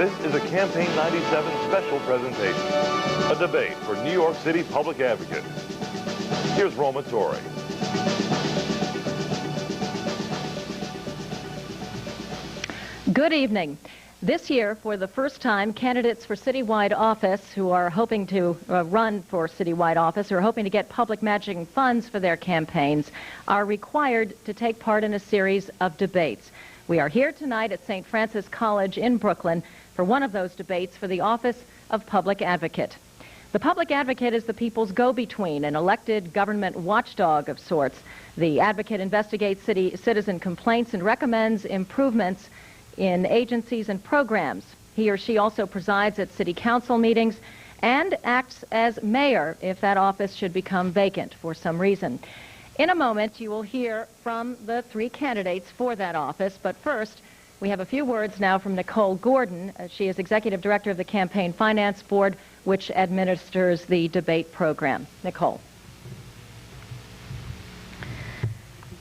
This is a Campaign 97 special presentation, a debate for New York City Public Advocate. Here's Roma Torrey. Good evening. This year, for the first time, candidates for citywide office who are hoping to run for citywide office or hoping to get public matching funds for their campaigns are required to take part in a series of debates. We are here tonight at St. Francis College in Brooklyn for one of those debates for the office of Public Advocate. The Public Advocate is the people's go-between, an elected government watchdog of sorts. The advocate investigates citizen complaints and recommends improvements in agencies and programs. He or she also presides at city council meetings and acts as mayor if that office should become vacant for some reason. In a moment, you will hear from the three candidates for that office, but first, we have a few words now from Nicole Gordon. She is Executive Director of the Campaign Finance Board, which administers the debate program. Nicole.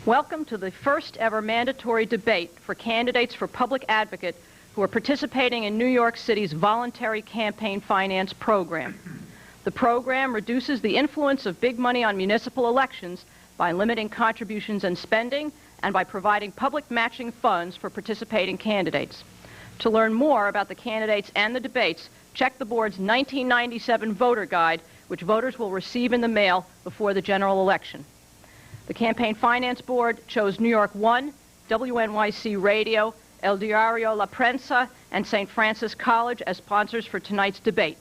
Welcome to the first ever mandatory debate for candidates for public advocate who are participating in New York City's voluntary campaign finance program. The program reduces the influence of big money on municipal elections by limiting contributions and spending and by providing public matching funds for participating candidates. To learn more about the candidates and the debates, check the board's 1997 voter guide, which voters will receive in the mail before the general election. The Campaign Finance Board chose New York 1, WNYC Radio, El Diario La Prensa, and St. Francis College as sponsors for tonight's debate.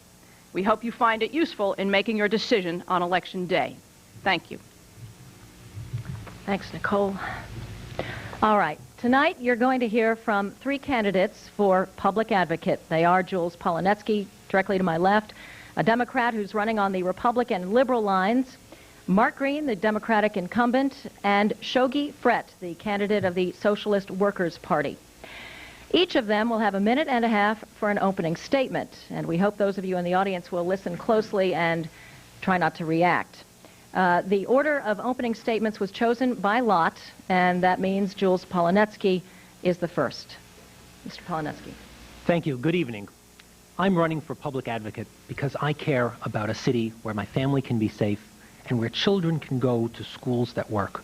We hope you find it useful in making your decision on Election Day. Thank you. Thanks, Nicole. All right. Tonight, you're going to hear from three candidates for Public Advocate. They are Jules Polonetsky, directly to my left, a Democrat who's running on the Republican and liberal lines, Mark Green, the Democratic incumbent, and Shogi Fret, the candidate of the Socialist Workers' Party. Each of them will have a minute and a half for an opening statement, and we hope those of you in the audience will listen closely and try not to react. The order of opening statements was chosen by lot, and that means Jules Polonetsky is the first. Mr. Polonetsky. Thank you. Good evening. I'm running for Public Advocate because I care about a city where my family can be safe and where children can go to schools that work.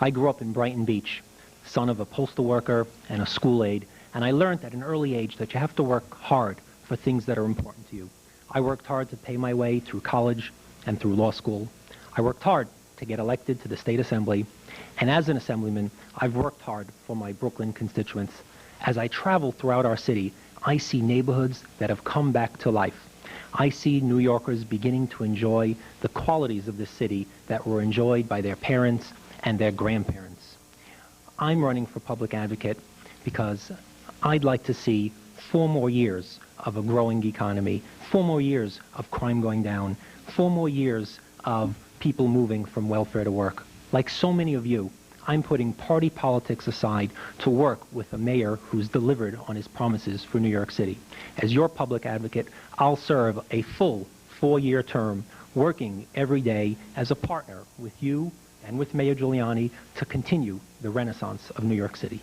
I grew up in Brighton Beach, son of a postal worker and a school aide, and I learned at an early age that you have to work hard for things that are important to you. I worked hard to pay my way through college and through law school. I worked hard to get elected to the State Assembly, and as an assemblyman, I've worked hard for my Brooklyn constituents. As I travel throughout our city, I see neighborhoods that have come back to life. I see New Yorkers beginning to enjoy the qualities of this city that were enjoyed by their parents and their grandparents. I'm running for Public Advocate because I'd like to see 4 more years of a growing economy, 4 more years of crime going down, 4 more years of people moving from welfare to work. Like so many of you, I'm putting party politics aside to work with a mayor who's delivered on his promises for New York City. As your Public Advocate, I'll serve a full 4-year term, working every day as a partner with you and with Mayor Giuliani to continue the renaissance of New York City.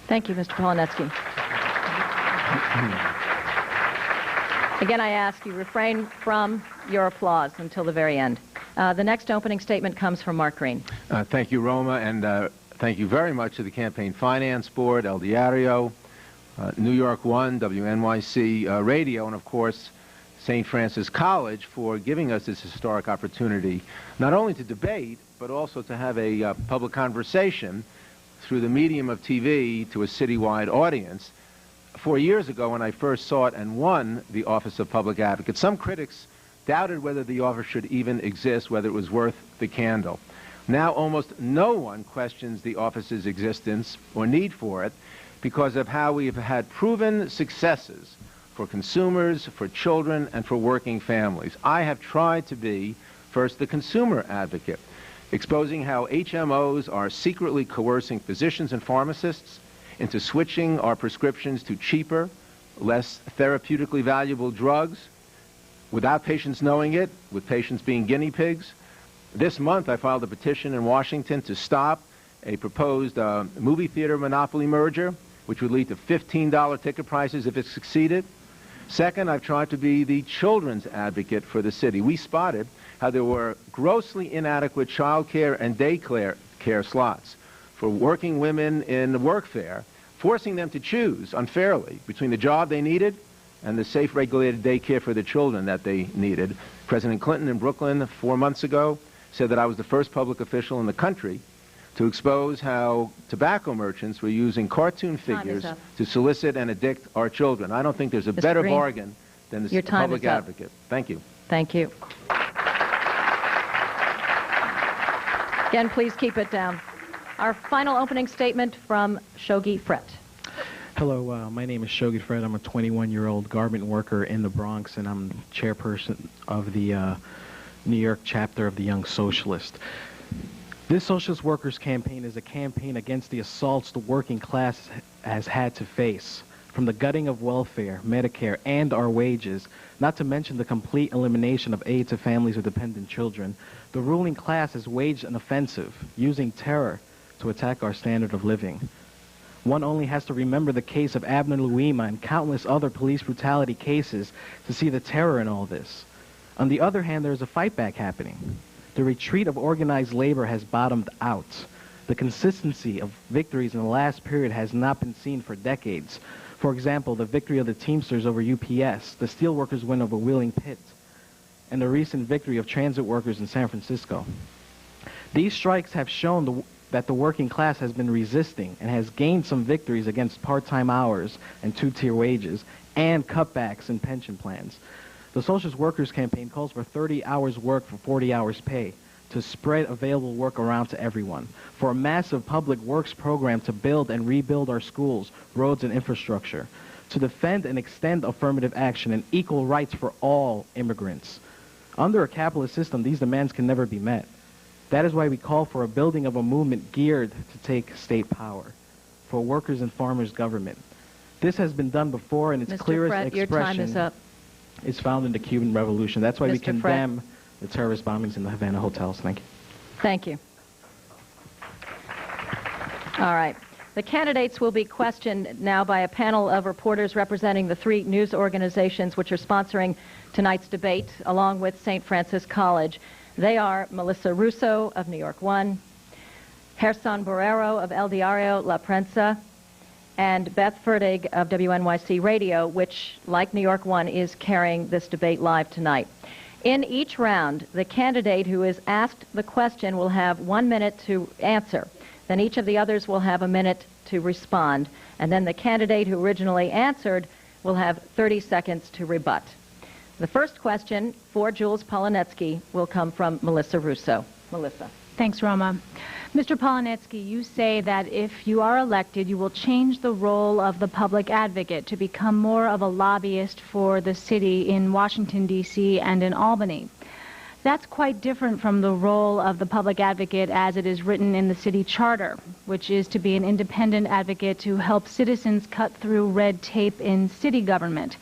Thank you, Mr. Polonetsky. Again, I ask you refrain from your applause until the very end. The next opening statement comes from Mark Green. Thank you, Roma, and thank you very much to the Campaign Finance Board, El Diario, New York 1, WNYC Radio, and of course, St. Francis College for giving us this historic opportunity, not only to debate, but also to have a public conversation through the medium of TV to a citywide audience. 4 years ago, when I first sought and won the office of Public Advocate, some critics doubted whether the office should even exist, whether it was worth the candle. Now almost no one questions the office's existence or need for it because of how we've had proven successes for consumers, for children, and for working families. I have tried to be, first, the consumer advocate, exposing how HMOs are secretly coercing physicians and pharmacists into switching our prescriptions to cheaper, less therapeutically valuable drugs, without patients knowing it, with patients being guinea pigs. This month, I filed a petition in Washington to stop a proposed movie theater monopoly merger which would lead to $15 ticket prices if it succeeded. Second, I've tried to be the children's advocate for the city. We spotted how there were grossly inadequate child care and daycare slots for working women in the workfare, forcing them to choose unfairly between the job they needed and the safe, regulated daycare for the children that they needed. President Clinton in Brooklyn 4 months ago said that I was the first public official in the country to expose how tobacco merchants were using cartoon figures to solicit and addict our children. I don't think there's a better bargain than this public advocate. Thank you. Thank you. Again, please keep it down. Our final opening statement from Shogi Fret. Hello, my name is Shogi Fret. I'm a 21-year-old garment worker in the Bronx, and I'm chairperson of the New York chapter of the Young Socialist. This Socialist Workers Campaign is a campaign against the assaults the working class has had to face, from the gutting of welfare, Medicare, and our wages, not to mention the complete elimination of aid to families with dependent children. The ruling class has waged an offensive, using terror to attack our standard of living. One only has to remember the case of Abner Louima and countless other police brutality cases to see the terror in all this. On the other hand, there is a fight back happening. The retreat of organized labor has bottomed out. The consistency of victories in the last period has not been seen for decades. For example, the victory of the Teamsters over UPS, the steelworkers' win over Wheeling Pitt, and the recent victory of transit workers in San Francisco. These strikes have shown that the working class has been resisting and has gained some victories against part-time hours and two-tier wages and cutbacks in pension plans. The Socialist Workers Campaign calls for 30 hours work for 40 hours pay, to spread available work around to everyone, for a massive public works program to build and rebuild our schools, roads, and infrastructure, to defend and extend affirmative action and equal rights for all immigrants. Under a capitalist system, these demands can never be met. That is why we call for a building of a movement geared to take state power, for workers' and farmers' government. This has been done before, and its clearest Fret, your time is up. Is found in the Cuban Revolution. That's why we condemn the terrorist bombings in the Havana hotels. Thank you. Thank you. All right. The candidates will be questioned now by a panel of reporters representing the 3 news organizations which are sponsoring tonight's debate, along with St. Francis College. They are Melissa Russo of New York One, Gerson Borrero of El Diario La Prensa, and Beth Fertig of WNYC Radio, which, like New York One, is carrying this debate live tonight. In each round, the candidate who is asked the question will have 1 minute to answer. Then each of the others will have a minute to respond. And then the candidate who originally answered will have 30 seconds to rebut. The first question for Jules Polonetsky will come from Melissa Russo. Melissa. Thanks, Roma. Mr. Polonetsky, you say that if you are elected, you will change the role of the public advocate to become more of a lobbyist for the city in Washington, D.C. and in Albany. That's quite different from the role of the public advocate as it is written in the city charter, which is to be an independent advocate to help citizens cut through red tape in city government.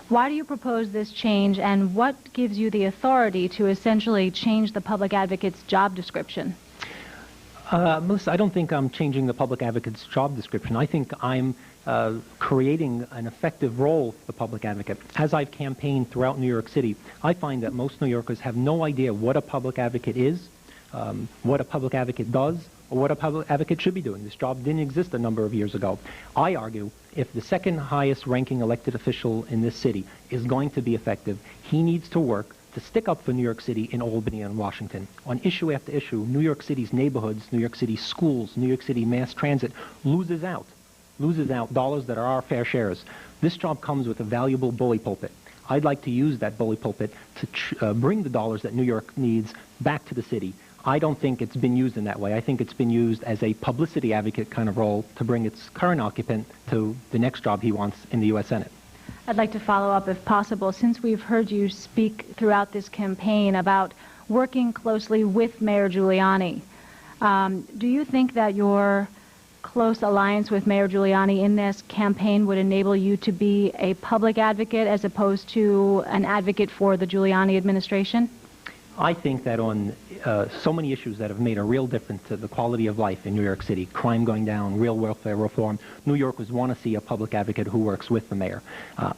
Why do you propose this change, and what gives you the authority to essentially change the public advocate's job description? Melissa, I don't think I'm changing the public advocate's job description. I think I'm creating an effective role for the public advocate. As I've campaigned throughout New York City, I find that most New Yorkers have no idea what a public advocate is, what a public advocate does, or what a public advocate should be doing. This job didn't exist a number of years ago. I argue if the second highest ranking elected official in this city is going to be effective, he needs to work to stick up for New York City in Albany and Washington. On issue after issue, New York City's neighborhoods, New York City schools, New York City mass transit loses out dollars that are our fair shares. This job comes with a valuable bully pulpit. I'd like to use that bully pulpit to bring the dollars that New York needs back to the city. I don't think it's been used in that way. I think it's been used as a publicity advocate kind of role to bring its current occupant to the next job he wants in the U.S. Senate. I'd like to follow up, if possible, since we've heard you speak throughout this campaign about working closely with Mayor Giuliani. Do you think that your close alliance with Mayor Giuliani in this campaign would enable you to be a public advocate as opposed to an advocate for the Giuliani administration? I think that on so many issues that have made a real difference to the quality of life in New York City, crime going down, real welfare reform, New Yorkers want to see a public advocate who works with the mayor.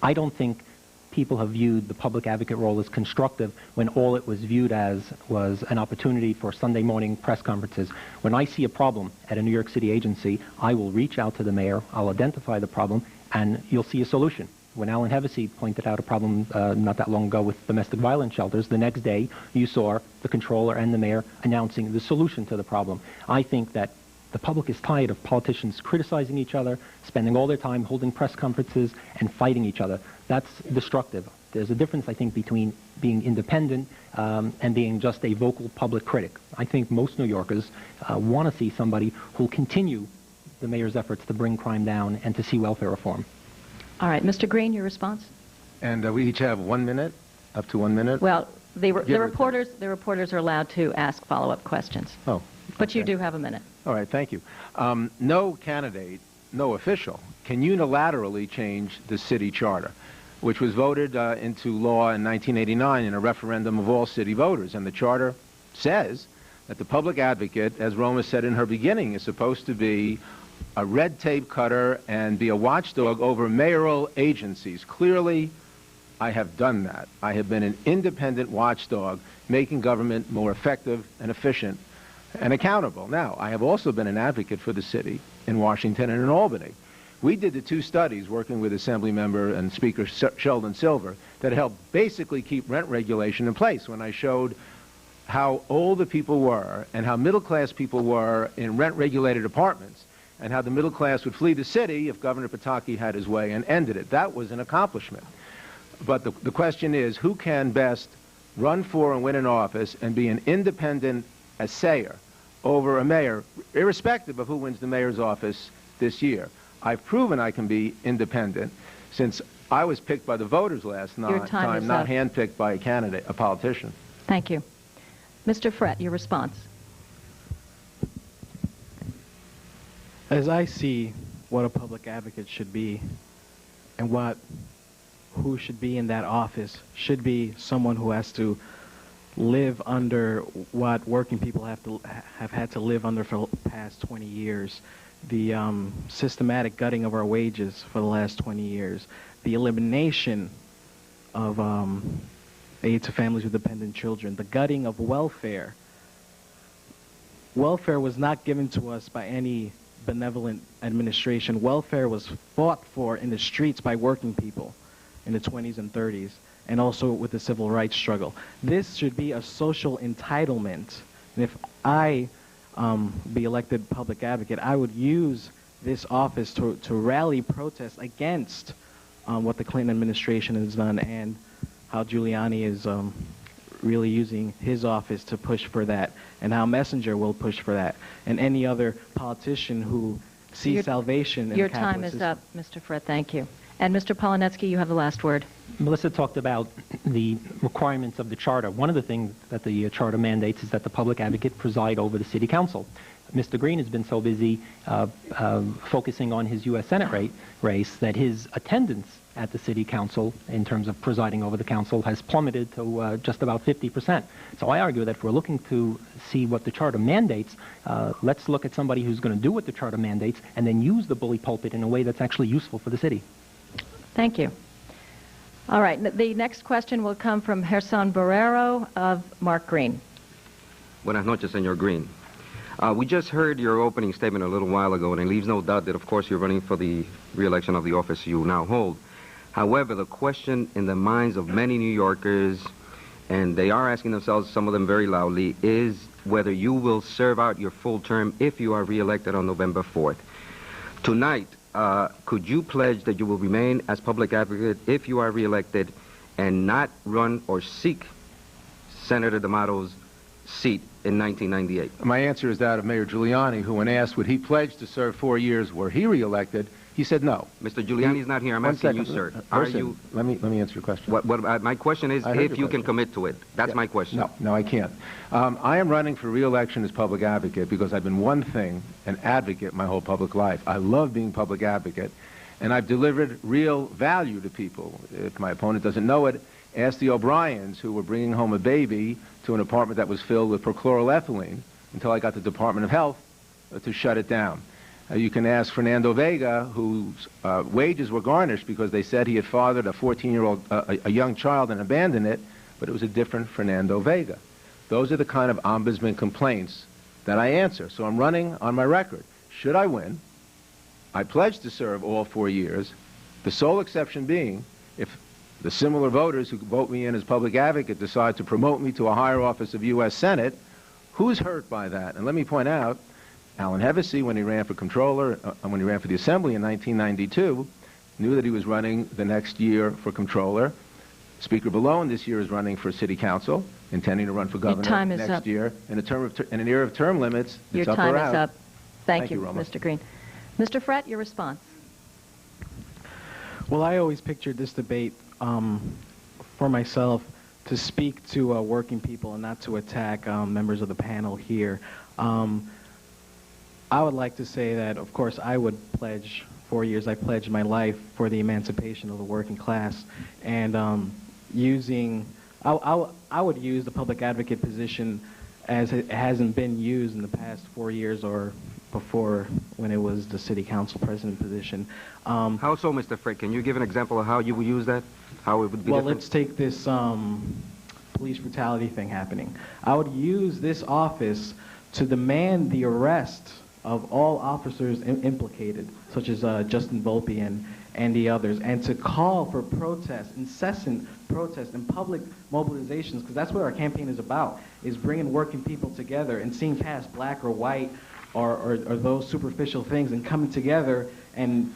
I don't think people have viewed the public advocate role as constructive when all it was viewed as was an opportunity for Sunday morning press conferences. When I see a problem at a New York City agency, I will reach out to the mayor, I'll identify the problem, and you'll see a solution. When Alan Hevesy pointed out a problem not that long ago with domestic violence shelters, the next day you saw the controller and the mayor announcing the solution to the problem. I think that the public is tired of politicians criticizing each other, spending all their time holding press conferences and fighting each other. That's destructive. There's a difference, I think, between being independent and being just a vocal public critic. I think most New Yorkers want to see somebody who'll continue the mayor's efforts to bring crime down and to see welfare reform. All right, Mr. Green, your response? And we each have 1 minute, up to 1 minute. Well, the reporters are allowed to ask follow-up questions. Oh. But you do have a minute. All right, thank you. No candidate, no official, can unilaterally change the city charter, which was voted into law in 1989 in a referendum of all city voters. And the charter says that the public advocate, as Roma said in her beginning, is supposed to be a red tape cutter and be a watchdog over mayoral agencies. Clearly, I have done that. I have been an independent watchdog, making government more effective and efficient and accountable. Now, I have also been an advocate for the city in Washington and in Albany. We did the 2 studies working with Assembly Member and Speaker Sheldon Silver that helped basically keep rent regulation in place when I showed how old the people were and how middle-class people were in rent-regulated apartments and how the middle class would flee the city if Governor Pataki had his way and ended it. That was an accomplishment. But the question is, who can best run for and win an office and be an independent assayer over a mayor, irrespective of who wins the mayor's office this year? I've proven I can be independent since I was picked by the voters last time, not handpicked by a candidate, a politician. Thank you. Mr. Frett, your response. As I see what a public advocate should be and who should be in that office should be someone who has to live under what working people have had to live under for the past 20 years. The systematic gutting of our wages for the last 20 years. The elimination of aid to families with dependent children. The gutting of welfare. Welfare was not given to us by any benevolent administration. Welfare was fought for in the streets by working people in the 20s and 30s, and also with the civil rights struggle. This should be a social entitlement. And if I be elected public advocate, I would use this office to rally protests against what the Clinton administration has done and how Giuliani is really using his office to push for that, and how Messenger will push for that, and any other politician who sees salvation in your the capitalist time is up, Mr. Frett. Thank you. And Mr. Polonetsky, you have the last word. Melissa talked about the requirements of the charter. One of the things that the charter mandates is that the public advocate preside over the city council. Mr. Green has been so busy focusing on his U.S. Senate race that his attendance at the city council in terms of presiding over the council has plummeted to just about 50%. So I argue that if we're looking to see what the charter mandates, let's look at somebody who's going to do what the charter mandates and then use the bully pulpit in a way that's actually useful for the city. Thank you. All right, the next question will come from Gerson Barrero of Mark Green. Buenas noches, Senor Green. We just heard your opening statement a little while ago, and it leaves no doubt that, of course, you're running for the re-election of the office you now hold. However, the question in the minds of many New Yorkers, and they are asking themselves, some of them very loudly, is whether you will serve out your full term if you are re-elected on November 4th. Tonight, could you pledge that you will remain as public advocate if you are re-elected and not run or seek Senator D'Amato's seat in 1998? My answer is that of Mayor Giuliani, who when asked would he pledge to serve 4 years were he re-elected, he said no. Mr. Giuliani's not here. I'm asking you, sir. Are you? Let me answer your question. My question is if you can commit to it. That's my question. No, I can't. I am running for re-election as public advocate because I've been one thing, an advocate, my whole public life. I love being public advocate, and I've delivered real value to people. If my opponent doesn't know it, Ask the O'Briens, who were bringing home a baby to an apartment that was filled with perchloroethylene until I got the Department of Health to shut it down. You can ask Fernando Vega, whose wages were garnished because they said he had fathered a 14-year-old, a young child, and abandoned it, but it was a different Fernando Vega. Those are the kind of ombudsman complaints that I answer. So I'm running on my record. Should I win, I pledge to serve all 4 years, the sole exception being if the similar voters who vote me in as public advocate decide to promote me to a higher office of U.S. Senate. Who's hurt by that? And let me point out, Alan Hevesy, when he ran for controller, when he ran for the Assembly in 1992, knew that he was running the next year for controller. Speaker Bellone this year is running for city council, intending to run for governor next year. In an era of term limits, it's up or out. Your time is up. Thank you, Roma. Mr. Green. Mr. Frett, your response. Well, I always pictured this debate for myself to speak to working people and not to attack members of the panel here. I would like to say that, of course, I would pledge 4 years. I pledged my life for the emancipation of the working class, and I would use the public advocate position as it hasn't been used in the past 4 years or before when it was the city council president position. How so, Mr. Frick? Can you give an example of how you would use that? How it would be well, different? let's take this police brutality thing happening. I would use this office to demand the arrest of all officers implicated, such as Justin Volpe and the others, and to call for protests, incessant protests, and public mobilizations, because that's what our campaign is about, is bringing working people together and seeing past black or white or those superficial things and coming together and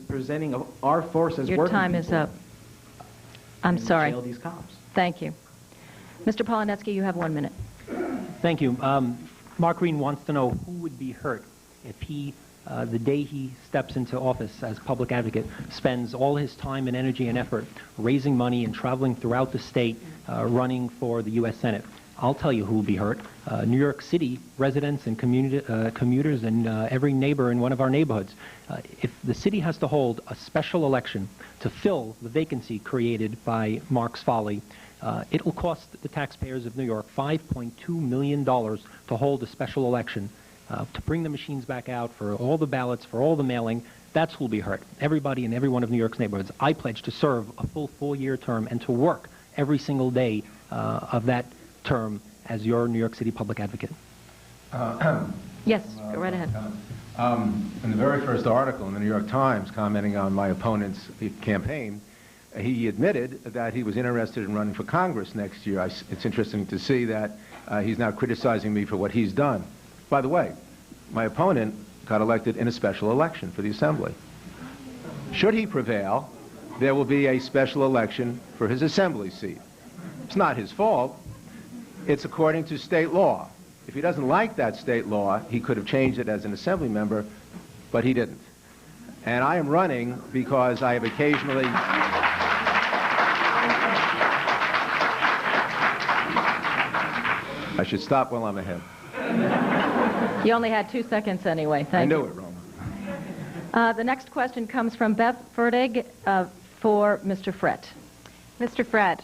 presenting our force as working people. Your time is up. I'm sorry. Jail these cops. Thank you. Mr. Polonetsky, you have 1 minute. Thank you. Mark Green wants to know who would be hurt if he, the day he steps into office as public advocate, spends all his time and energy and effort raising money and traveling throughout the state running for the U.S. Senate. I'll tell you who will be hurt. New York City residents and commuters and every neighbor in one of our neighborhoods. If the city has to hold a special election to fill the vacancy created by Mark's folly, it will cost the taxpayers of New York $5.2 million to hold a special election, to bring the machines back out for all the ballots, for all the mailing. That's who will be hurt. Everybody in every one of New York's neighborhoods. I pledge to serve a full 4-year term and to work every single day of that term as your New York City public advocate. Yes, go right ahead. In the very first article in the New York Times commenting on my opponent's campaign, he admitted that he was interested in running for Congress next year. It's interesting to see that he's now criticizing me for what he's done. By the way, my opponent got elected in a special election for the Assembly. Should he prevail, there will be a special election for his Assembly seat. It's not his fault. It's according to state law. If he doesn't like that state law, he could have changed it as an Assembly member, but he didn't. And I am running because I have occasionally... I should stop while I'm ahead. You only had 2 seconds anyway. Thank you. I knew it, The Roma. next question comes from Beth Fertig for Mr. Frett. Mr. Frett,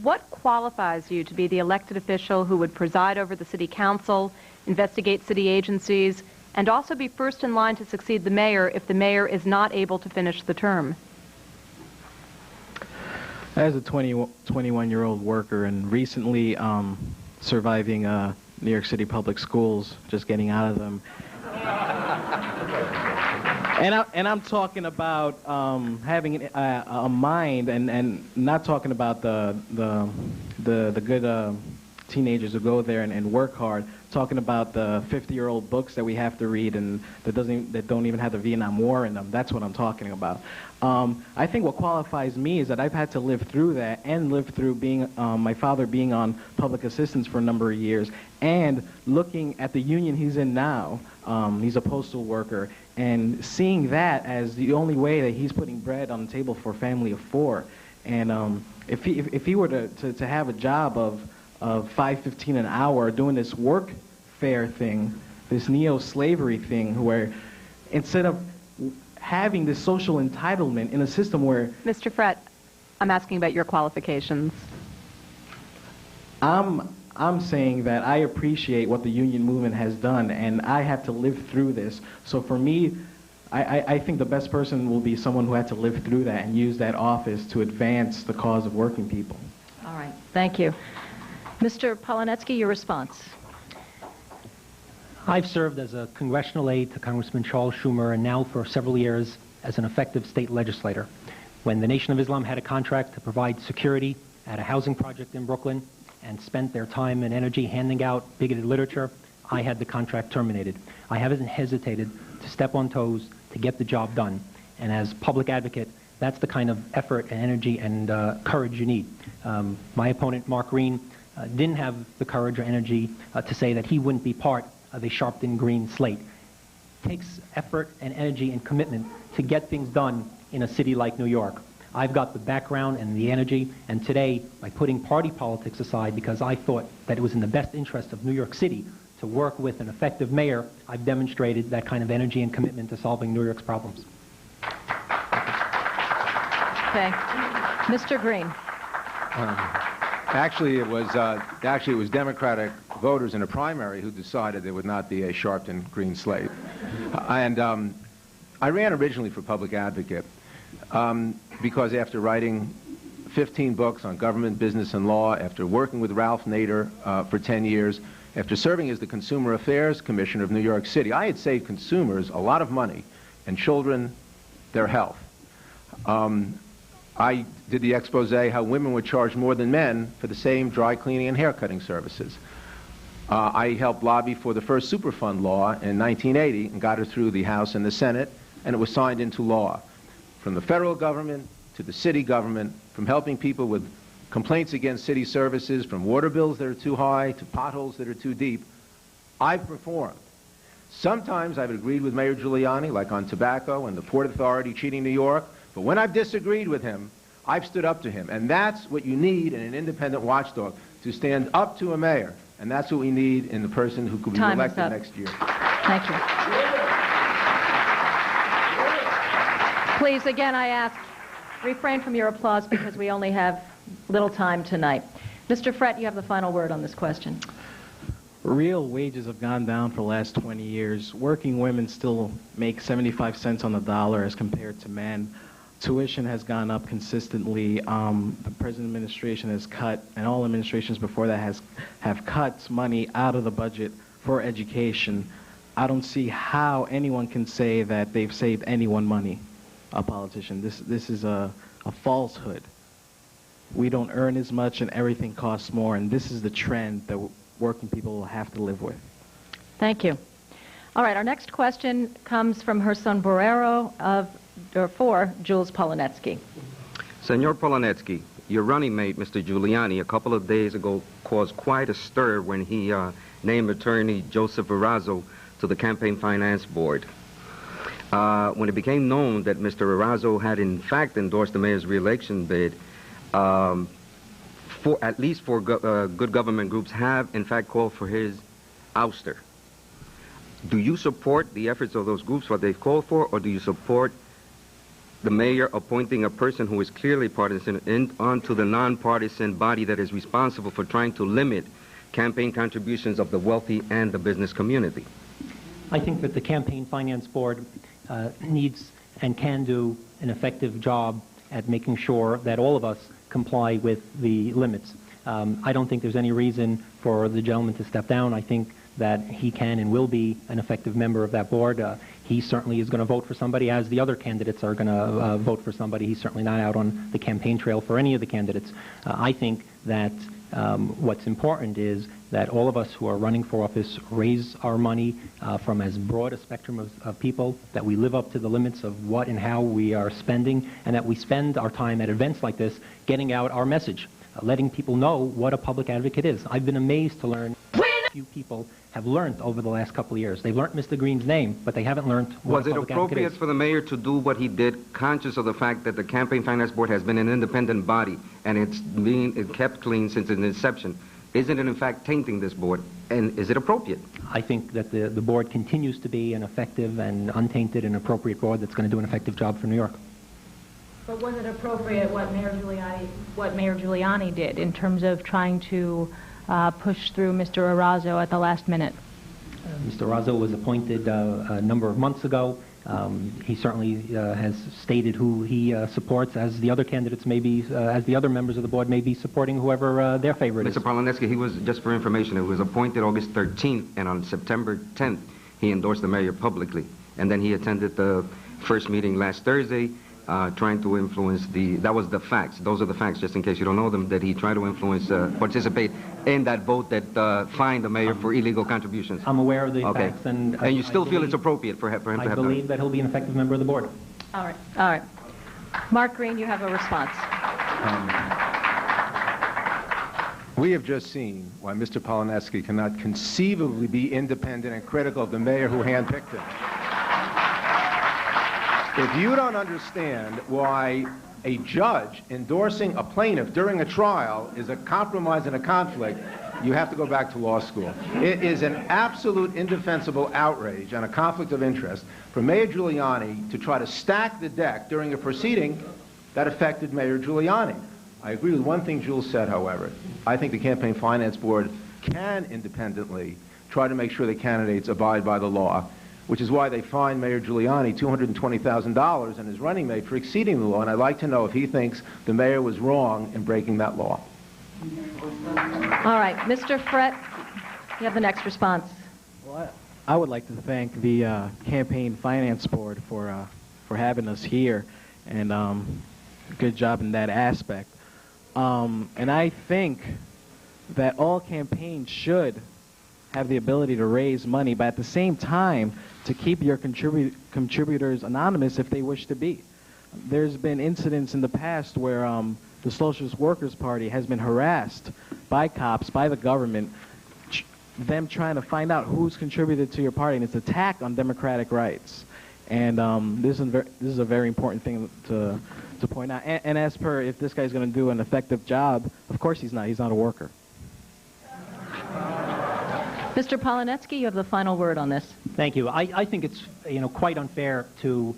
what qualifies you to be the elected official who would preside over the city council, investigate city agencies, and also be first in line to succeed the mayor if the mayor is not able to finish the term? As a 21-year-old worker and recently surviving New York City public schools, just getting out of them. And I'm talking about having a mind and not talking about the good teenagers who go there and work hard, talking about the 50-year-old books that we have to read and that don't even have the Vietnam War in them. That's what I'm talking about. I think what qualifies me is that I've had to live through that and live through being my father being on public assistance for a number of years and looking at the union he's in now. He's a postal worker, and seeing that as the only way that he's putting bread on the table for a family of 4. And if he were to have a job of $5.15 an hour doing this work fair thing, this neo-slavery thing, where instead of having this social entitlement in a system where... Mr. Frett, I'm asking about your qualifications. I'm saying that I appreciate what the union movement has done, and I had to live through this. So for me, I think the best person will be someone who had to live through that and use that office to advance the cause of working people. All right. Thank you. Mr. Polonetsky, your response. I've served as a congressional aide to Congressman Charles Schumer and now for several years as an effective state legislator. When the Nation of Islam had a contract to provide security at a housing project in Brooklyn and spent their time and energy handing out bigoted literature, I had the contract terminated. I haven't hesitated to step on toes to get the job done. And as public advocate, that's the kind of effort and energy and courage you need. My opponent, Mark Green, didn't have the courage or energy to say that he wouldn't be part of a Sharpton green slate. It takes effort and energy and commitment to get things done in a city like New York. I've got the background and the energy, and today, by putting party politics aside because I thought that it was in the best interest of New York City to work with an effective mayor, I've demonstrated that kind of energy and commitment to solving New York's problems. Okay. Mr. Green. Actually, it was Democratic voters in a primary who decided there would not be a Sharpton green slate. I ran originally for public advocate because after writing 15 books on government, business, and law, after working with Ralph Nader for 10 years, after serving as the Consumer Affairs Commissioner of New York City, I had saved consumers a lot of money and children their health. I did the expose how women would charge more than men for the same dry cleaning and hair cutting services. I helped lobby for the first Superfund law in 1980 and got it through the House and the Senate, and it was signed into law. From the federal government to the city government, from helping people with complaints against city services, from water bills that are too high to potholes that are too deep, I've performed. Sometimes I've agreed with Mayor Giuliani, like on tobacco and the Port Authority cheating New York, but when I've disagreed with him, I've stood up to him. And that's what you need in an independent watchdog, to stand up to a mayor. And that's what we need in the person who could be elected next year. Thank you. Please, again, I ask, refrain from your applause because we only have little time tonight. Mr. Frett, you have the final word on this question. Real wages have gone down for the last 20 years. Working women still make 75 cents on the dollar as compared to men. Tuition has gone up consistently. The present administration has cut, and all administrations before that have cut money out of the budget for education. I don't see how anyone can say that they've saved anyone money, a politician. This is a falsehood. We don't earn as much and everything costs more, and this is the trend that working people will have to live with. Thank you. All right, our next question comes from her son Borrero for Jules Polonetsky. Senor Polonetsky, your running mate, Mr. Giuliani, a couple of days ago caused quite a stir when he named attorney Joseph Erazo to the Campaign Finance Board. When it became known that Mr. Erazo had in fact endorsed the mayor's re-election bid, at least four good government groups have in fact called for his ouster. Do you support the efforts of those groups, what they've called for, or do you support the mayor appointing a person who is clearly partisan onto the nonpartisan body that is responsible for trying to limit campaign contributions of the wealthy and the business community? I think that the Campaign Finance Board needs and can do an effective job at making sure that all of us comply with the limits. I don't think there's any reason for the gentleman to step down. I think that he can and will be an effective member of that board. He certainly is going to vote for somebody, as the other candidates are going to vote for somebody. He's certainly not out on the campaign trail for any of the candidates. I think that what's important is that all of us who are running for office raise our money from as broad a spectrum of people, that we live up to the limits of what and how we are spending, and that we spend our time at events like this getting out our message, letting people know what a public advocate is. I've been amazed to learn few people have learned over the last couple of years. They've learned Mr. Green's name, but they haven't learned what a public advocate is. Was it appropriate for the mayor to do what he did, conscious of the fact that the Campaign Finance Board has been an independent body and it's kept clean since its inception? Isn't it in fact tainting this board? And is it appropriate? I think that the board continues to be an effective and untainted and appropriate board that's going to do an effective job for New York. But was it appropriate what Mayor Giuliani did in terms of trying to push through Mr. Arazo at the last minute? Mr. Arazo was appointed a number of months ago. He certainly has stated who he supports, as the other candidates may be, as the other members of the board may be supporting whoever their favorite is. Mr. Polonetsky, he was, just for information, he was appointed August 13th, and on September 10th, he endorsed the mayor publicly. And then he attended the first meeting last Thursday, trying to influence that was the facts. Those are the facts, just in case you don't know them, that he tried to influence, participate in that vote that fined the mayor for illegal contributions. I'm aware of the facts. And you still feel it's appropriate for him to have that? I believe that he'll be an effective member of the board. All right. All right. Mark Green, you have a response. We have just seen why Mr. Polonetsky cannot conceivably be independent and critical of the mayor who handpicked him. If you don't understand why a judge endorsing a plaintiff during a trial is a compromise and a conflict, you have to go back to law school. It is an absolute indefensible outrage and a conflict of interest for Mayor Giuliani to try to stack the deck during a proceeding that affected Mayor Giuliani. I agree with one thing Jules said, however. I think the Campaign Finance Board can independently try to make sure the candidates abide by the law, which is why they fined Mayor Giuliani $220,000 and his running mate for exceeding the law. And I'd like to know if he thinks the mayor was wrong in breaking that law. All right. Mr. Frett, you have the next response. Well, I would like to thank the Campaign Finance Board for having us here, and good job in that aspect. And I think that all campaigns should have the ability to raise money, but at the same time to keep your contributors anonymous if they wish to be. There's been incidents in the past where the Socialist Workers Party has been harassed by cops, by the government, them trying to find out who's contributed to your party, and it's an attack on democratic rights. And this is a very important thing to point out. And as per, if this guy's going to do an effective job, of course he's not. He's not a worker. Mr. Polonetsky, you have the final word on this. Thank you. I think it's quite unfair to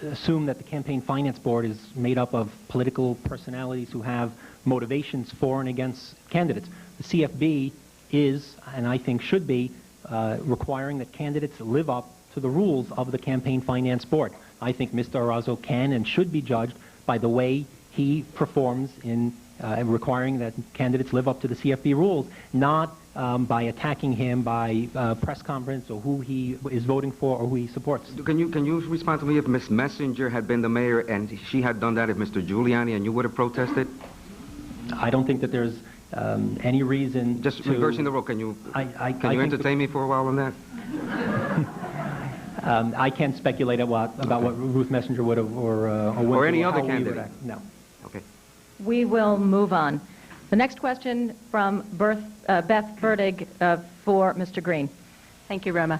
assume that the Campaign Finance Board is made up of political personalities who have motivations for and against candidates. The CFB is, and I think should be, requiring that candidates live up to the rules of the Campaign Finance Board. I think Mr. Arazo can and should be judged by the way he performs in requiring that candidates live up to the CFB rules, not by attacking him by press conference or who he is voting for or who he supports. Can you respond to me if Ms. Messenger had been the mayor and she had done that, if Mr. Giuliani and you would have protested? I don't think that there's any reason just to... reversing the role. Can you entertain me for a while on that? I can't speculate about what Ruth Messenger would have or any other candidate. No. Okay. We will move on. The next question from Beth Fertig for Mr. Green. Thank you, Roma.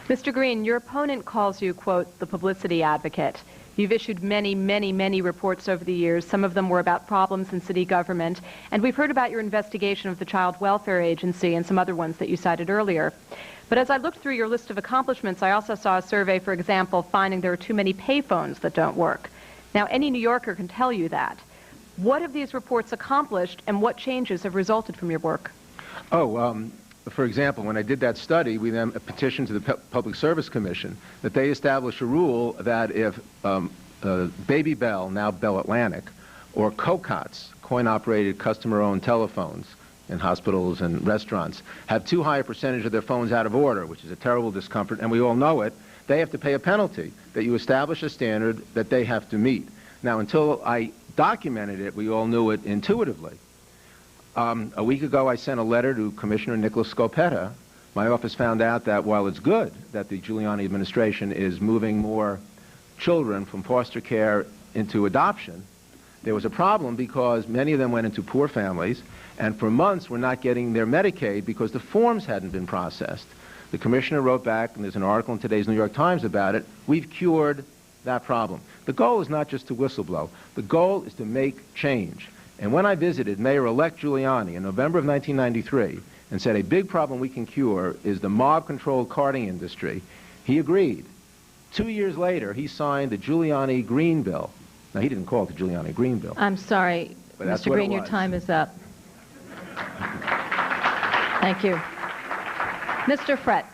Mr. Green, your opponent calls you, quote, the publicity advocate. You've issued many, many, many reports over the years. Some of them were about problems in city government. And we've heard about your investigation of the Child Welfare Agency and some other ones that you cited earlier. But as I looked through your list of accomplishments, I also saw a survey, for example, finding there are too many payphones that don't work. Now, any New Yorker can tell you that. What have these reports accomplished, and what changes have resulted from your work? For example, when I did that study, we then petitioned to the Public Service Commission that they establish a rule that if Baby Bell, now Bell Atlantic, or COCOTS, coin-operated customer-owned telephones in hospitals and restaurants, have too high a percentage of their phones out of order, which is a terrible discomfort, and we all know it, they have to pay a penalty, that you establish a standard that they have to meet. Now, until I documented it, we all knew it intuitively. A week ago, I sent a letter to Commissioner Nicholas Scopetta. My office found out that while it's good that the Giuliani administration is moving more children from foster care into adoption, there was a problem because many of them went into poor families, and for months were not getting their Medicaid because the forms hadn't been processed. The commissioner wrote back, and there's an article in today's New York Times about it, we've cured that problem. The goal is not just to whistleblow. The goal is to make change. And when I visited Mayor-elect Giuliani in November of 1993 and said a big problem we can cure is the mob-controlled carding industry, he agreed. 2 years later, he signed the Giuliani Green Bill. Now, he didn't call it the Giuliani Green bill. I'm sorry, But that's Mr. what it Green, your was. time is up. Thank you. Mr. Frett.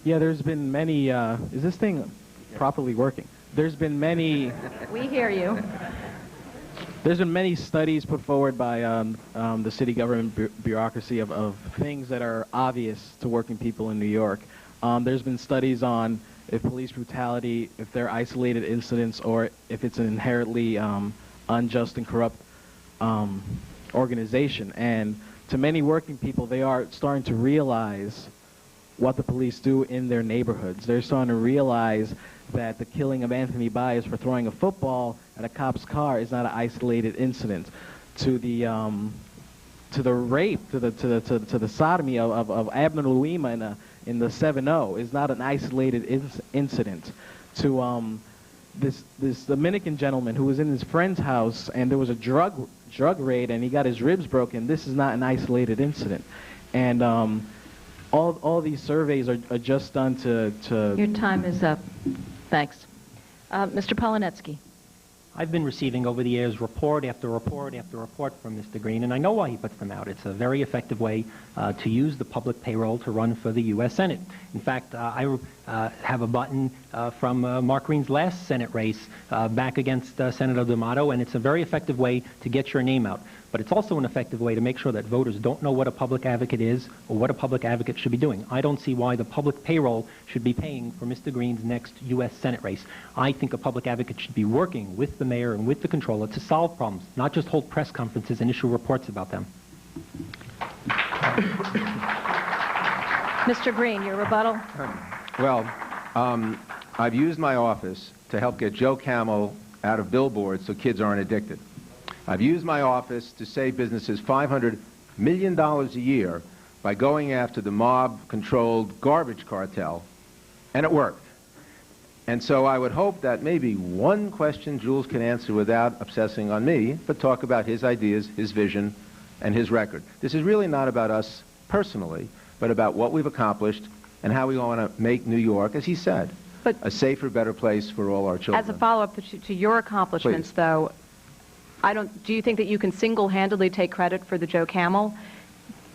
Yeah, there's been many, is this thing properly working? There's been many... We hear you. There's been many studies put forward by the city government bureaucracy of things that are obvious to working people in New York. There's been studies on if police brutality, if they're isolated incidents, or if it's an inherently unjust and corrupt organization. And to many working people, they are starting to realize what the police do in their neighborhoods. They're starting to realize that the killing of Anthony Baez for throwing a football at a cop's car is not an isolated incident. To the rape, to the sodomy of Abner Louima in the 7-0 is not an isolated incident. To this Dominican gentleman who was in his friend's house and there was a drug raid and he got his ribs broken, this is not an isolated incident. And all these surveys are just done to... Your time is up. Thanks. Mr. Polonetsky. I've been receiving over the years report after report after report from Mr. Green, and I know why he puts them out. It's a very effective way to use the public payroll to run for the U.S. Senate. In fact, I have a button from Mark Green's last Senate race back against Senator D'Amato, and it's a very effective way to get your name out. But it's also an effective way to make sure that voters don't know what a public advocate is or what a public advocate should be doing. I don't see why the public payroll should be paying for Mr. Green's next U.S. Senate race. I think a public advocate should be working with the mayor and with the controller to solve problems, not just hold press conferences and issue reports about them. Mr. Green, your rebuttal. Well, I've used my office to help get Joe Camel out of billboards so kids aren't addicted. I've used my office to save businesses $500 million a year by going after the mob-controlled garbage cartel, and it worked. And so I would hope that maybe one question Jules can answer without obsessing on me, but talk about his ideas, his vision, and his record. This is really not about us personally, but about what we've accomplished and how we want to make New York, as he said, a safer, better place for all our children. As a follow-up to your accomplishments, Please. though, do you think that you can single-handedly take credit for the Joe Camel,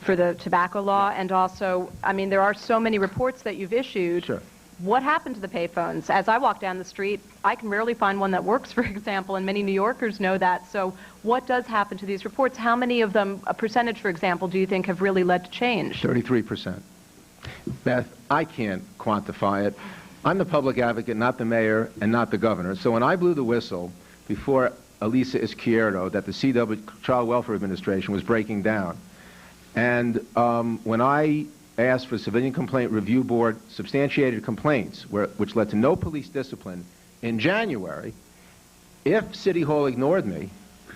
for the tobacco law, and also, I mean, there are so many reports that you've issued. Sure. What happened to the payphones? As I walk down the street, I can rarely find one that works, for example, and many New Yorkers know that. So what does happen to these reports? How many of them, a percentage, for example, do you think have really led to change? 33%. Beth, I can't quantify it. I'm the public advocate, not the mayor and not the governor. So when I blew the whistle before Elisa Izquierdo that the CW Child Welfare Administration was breaking down, and when I asked for Civilian Complaint Review Board substantiated complaints, which led to no police discipline in January, if City Hall ignored me,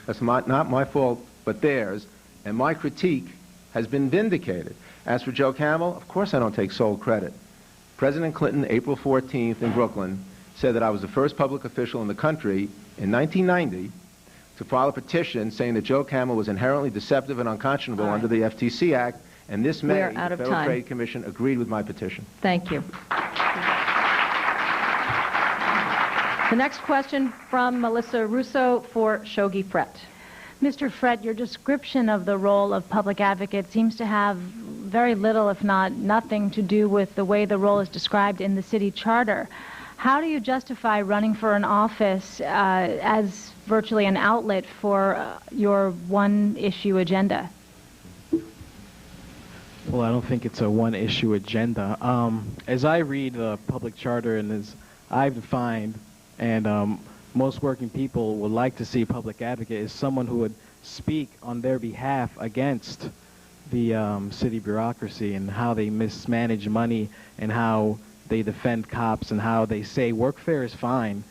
that's not my fault, but theirs, and my critique has been vindicated. As for Joe Camel, of course I don't take sole credit. President Clinton, April 14th in Brooklyn, said that I was the first public official in the country in 1990 to file a petition saying that Joe Camel was inherently deceptive and unconscionable under the FTC Act, and this May, the Federal Trade Commission agreed with my petition. Thank you. The next question from Melissa Russo for Shogi Frett. Mr. Frett, your description of the role of public advocate seems to have very little, if not nothing, to do with the way the role is described in the city charter. How do you justify running for an office as virtually an outlet for your one-issue agenda? Well, I don't think it's a one-issue agenda. As I read the public charter and as I've defined, and most working people would like to see a public advocate is someone who would speak on their behalf against the city bureaucracy and how they mismanage money and how they defend cops and how they say workfare is fine.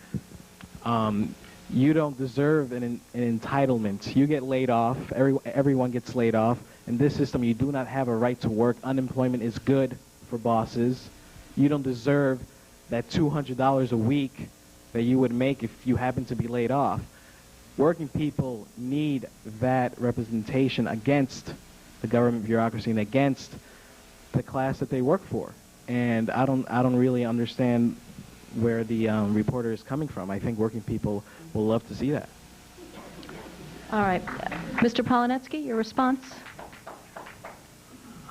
You don't deserve an entitlement. You get laid off. Everyone gets laid off. In this system, you do not have a right to work. Unemployment is good for bosses. You don't deserve that $200 a week that you would make if you happen to be laid off. Working people need that representation against the government bureaucracy and against the class that they work for. And I don't really understand where the reporter is coming from. I think working people will love to see that. All right. Mr. Polonetsky, your response?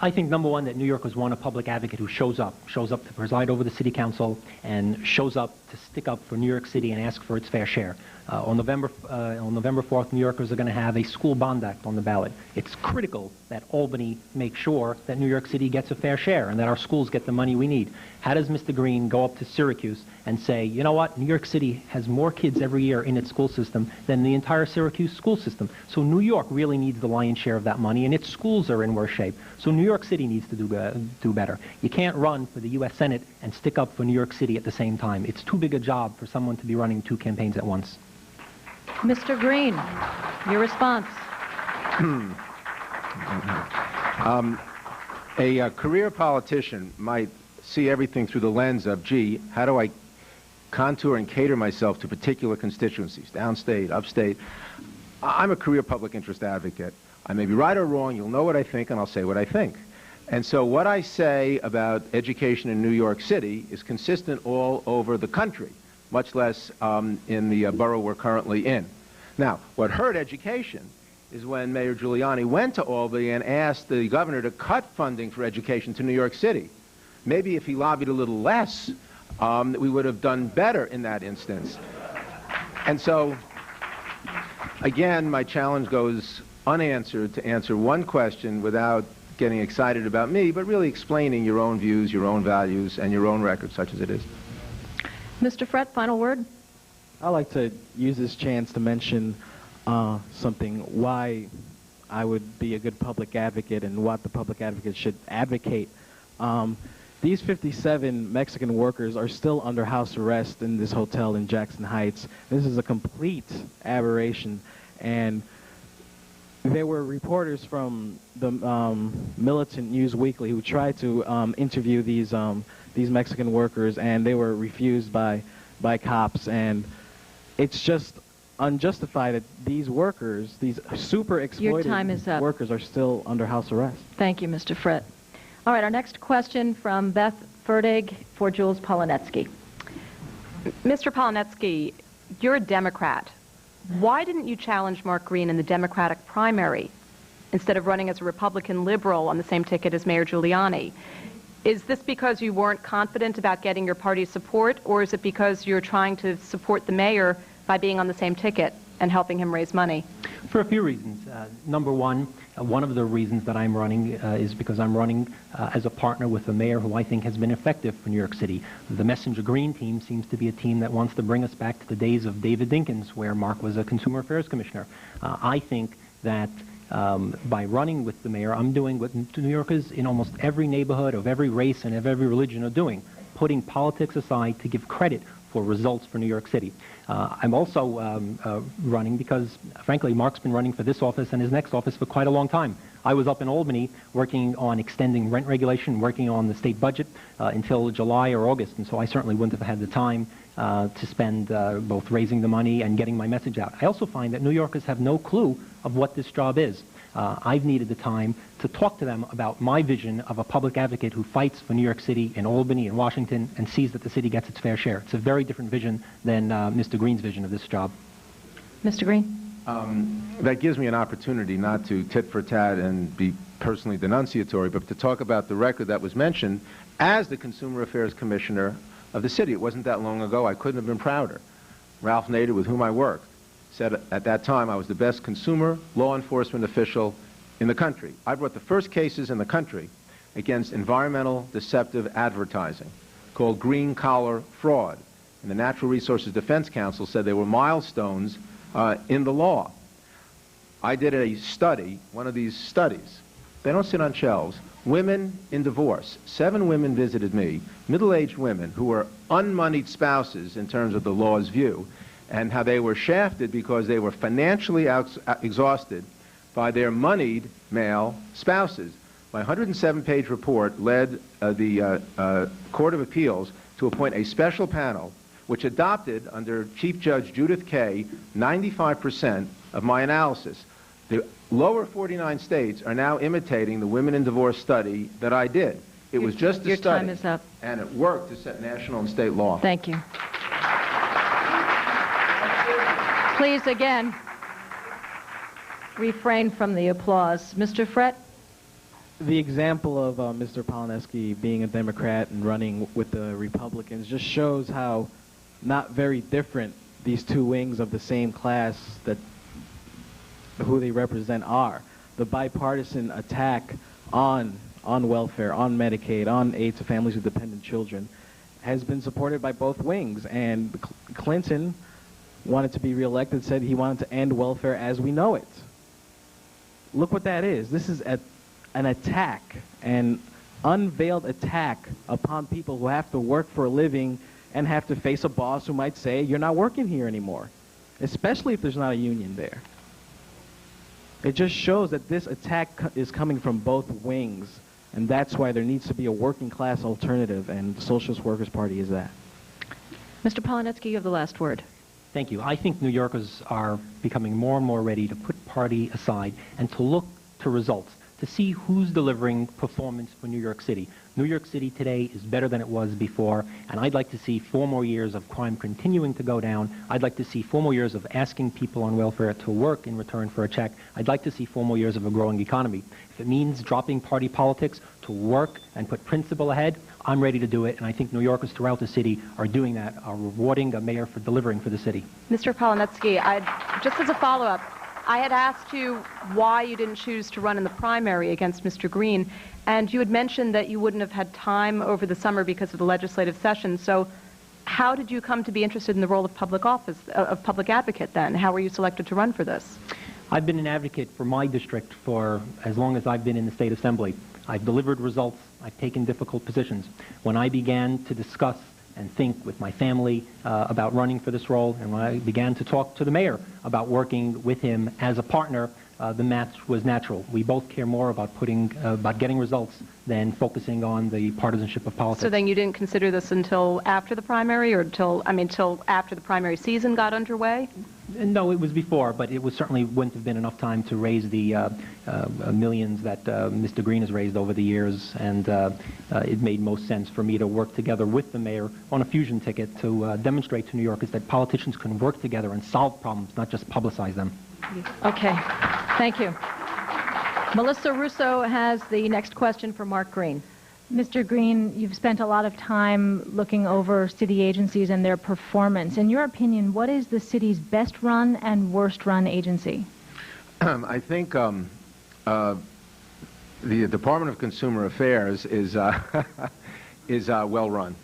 I think, number one, that New Yorkers want a public advocate who shows up to preside over the city council and shows up to stick up for New York City and ask for its fair share. On November 4th, New Yorkers are going to have a school bond act on the ballot. It's critical that Albany make sure that New York City gets a fair share and that our schools get the money we need. How does Mr. Green go up to Syracuse and say, you know what, New York City has more kids every year in its school system than the entire Syracuse school system. So New York really needs the lion's share of that money, and its schools are in worse shape. So New York City needs to do better. You can't run for the U.S. Senate and stick up for New York City at the same time. It's too big a job for someone to be running two campaigns at once. Mr. Green, your response. A career politician might see everything through the lens of, gee, how do I contour and cater myself to particular constituencies, downstate, upstate? I'm a career public interest advocate. I may be right or wrong. You'll know what I think, and I'll say what I think. And so what I say about education in New York City is consistent all over the country, much less in the borough we're currently in. Now, what hurt education is when Mayor Giuliani went to Albany and asked the governor to cut funding for education to New York City. Maybe if he lobbied a little less, we would have done better in that instance. And so, again, my challenge goes unanswered to answer one question without getting excited about me, but really explaining your own views, your own values, and your own record, such as it is. Mr. Frett, final word? I'd like to use this chance to mention something, why I would be a good public advocate and what the public advocate should advocate. These 57 Mexican workers are still under house arrest in this hotel in Jackson Heights. This is a complete aberration, and there were reporters from the Militant News Weekly who tried to interview these Mexican workers, and they were refused by cops. And it's just unjustified that these workers, these super exploited workers, are still under house arrest. Thank you, Mr. Frett. All right, our next question from Beth Fertig for Jules Polonetsky. Mr. Polonetsky, you're a Democrat. Why didn't you challenge Mark Green in the Democratic primary instead of running as a Republican liberal on the same ticket as Mayor Giuliani? Is this because you weren't confident about getting your party's support, or is it because you're trying to support the mayor by being on the same ticket and helping him raise money? For a few reasons. Number one of the reasons that I'm running is because I'm running as a partner with a mayor who I think has been effective for New York City. The Messenger Green team seems to be a team that wants to bring us back to the days of David Dinkins, where Mark was a consumer affairs commissioner. I think that by running with the mayor, I'm doing what New Yorkers in almost every neighborhood of every race and of every religion are doing, putting politics aside to give credit for results for New York City. I'm also running because, frankly, Mark's been running for this office and his next office for quite a long time. I was up in Albany working on extending rent regulation, working on the state budget until July or August, and so I certainly wouldn't have had the time to spend both raising the money and getting my message out. I also find that New Yorkers have no clue of what this job is. I've needed the time to talk to them about my vision of a public advocate who fights for New York City in Albany and Washington and sees that the city gets its fair share. It's a very different vision than Mr. Green's vision of this job. Mr. Green? That gives me an opportunity not to tit for tat and be personally denunciatory, but to talk about the record that was mentioned as the Consumer Affairs Commissioner of the city. It wasn't that long ago. I couldn't have been prouder. Ralph Nader, with whom I worked, said at that time I was the best consumer law enforcement official in the country. I brought the first cases in the country against environmental deceptive advertising called green collar fraud. And the Natural Resources Defense Council said they were milestones in the law. I did a study, one of these studies. They don't sit on shelves. Women in divorce. 7 women visited me, middle-aged women who were unmoneyed spouses in terms of the law's view, and how they were shafted because they were financially exhausted by their moneyed male spouses. My 107-page report led the Court of Appeals to appoint a special panel which adopted, under Chief Judge Judith Kaye, 95% of my analysis. The lower 49 states are now imitating the women in divorce study that I did. It was just a your study. Time is up. And it worked to set national and state law. Thank you. Please, again, refrain from the applause. Mr. Frett? The example of Mr. Polineski being a Democrat and running with the Republicans just shows how not very different these two wings of the same class that who they represent are. The bipartisan attack on welfare, on Medicaid, on aid to families with dependent children has been supported by both wings. And Clinton wanted to be reelected, said he wanted to end welfare as we know it. Look what that is. This is an attack, an unveiled attack upon people who have to work for a living and have to face a boss who might say, you're not working here anymore, especially if there's not a union there. It just shows that this attack is coming from both wings, and that's why there needs to be a working class alternative, and the Socialist Workers' Party is that. Mr. Polineski, you have the last word. Thank you. I think New Yorkers are becoming more and more ready to put party aside and to look to results, to see who's delivering performance for New York City. New York City today is better than it was before, and I'd like to see 4 more years of crime continuing to go down. I'd like to see 4 more years of asking people on welfare to work in return for a check. I'd like to see 4 more years of a growing economy. If it means dropping party politics to work and put principle ahead, I'm ready to do it, and I think New Yorkers throughout the city are doing that, are rewarding a mayor for delivering for the city. Mr. Polineski, just as a follow-up, I had asked you why you didn't choose to run in the primary against Mr. Green, and you had mentioned that you wouldn't have had time over the summer because of the legislative session. So how did you come to be interested in the role of public advocate then? How were you selected to run for this? I've been an advocate for my district for as long as I've been in the State Assembly. I've delivered results. I've taken difficult positions. When I began to discuss and think with my family about running for this role, and when I began to talk to the mayor about working with him as a partner, the match was natural. We both care more about getting results than focusing on the partisanship of politics. So then you didn't consider this until after the primary, or till after the primary season got underway? No, it was before, but it certainly wouldn't have been enough time to raise the millions that Mr. Green has raised over the years, and it made most sense for me to work together with the mayor on a fusion ticket to demonstrate to New Yorkers that politicians can work together and solve problems, not just publicize them. Okay. Thank you. Melissa Russo has the next question for Mark Green. Mr. Green, you've spent a lot of time looking over city agencies and their performance. In your opinion, what is the city's best run and worst run agency? I think the Department of Consumer Affairs is well run.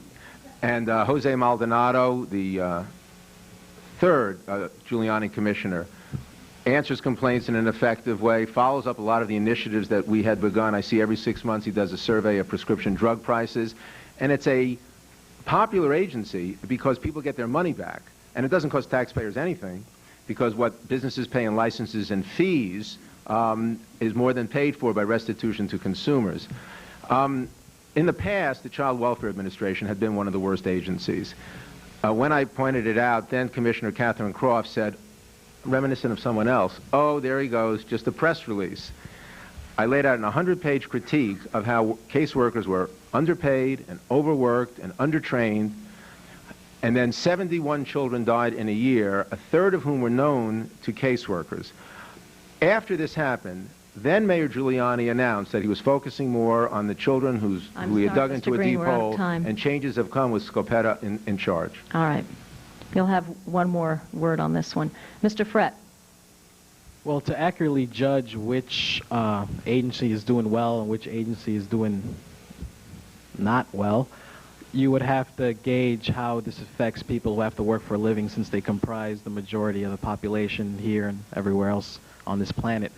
And Jose Maldonado, the third Giuliani commissioner, answers complaints in an effective way, follows up a lot of the initiatives that we had begun. I see every 6 months he does a survey of prescription drug prices, and it's a popular agency because people get their money back, and it doesn't cost taxpayers anything, because what businesses pay in licenses and fees is more than paid for by restitution to consumers. In the past, the Child Welfare Administration had been one of the worst agencies. When I pointed it out, then Commissioner Catherine Croft said, reminiscent of someone else, oh, there he goes, just a press release. I laid out an 100-page critique of how caseworkers were underpaid and overworked and undertrained, and then 71 children died in a year, a third of whom were known to caseworkers. After this happened, then Mayor Giuliani announced that he was focusing more on the children who he had dug into a deep hole, and changes have come with Scopetta in charge. All right. You'll have one more word on this one. Mr. Frett. Well, to accurately judge which agency is doing well and which agency is doing not well, you would have to gauge how this affects people who have to work for a living, since they comprise the majority of the population here and everywhere else on this planet.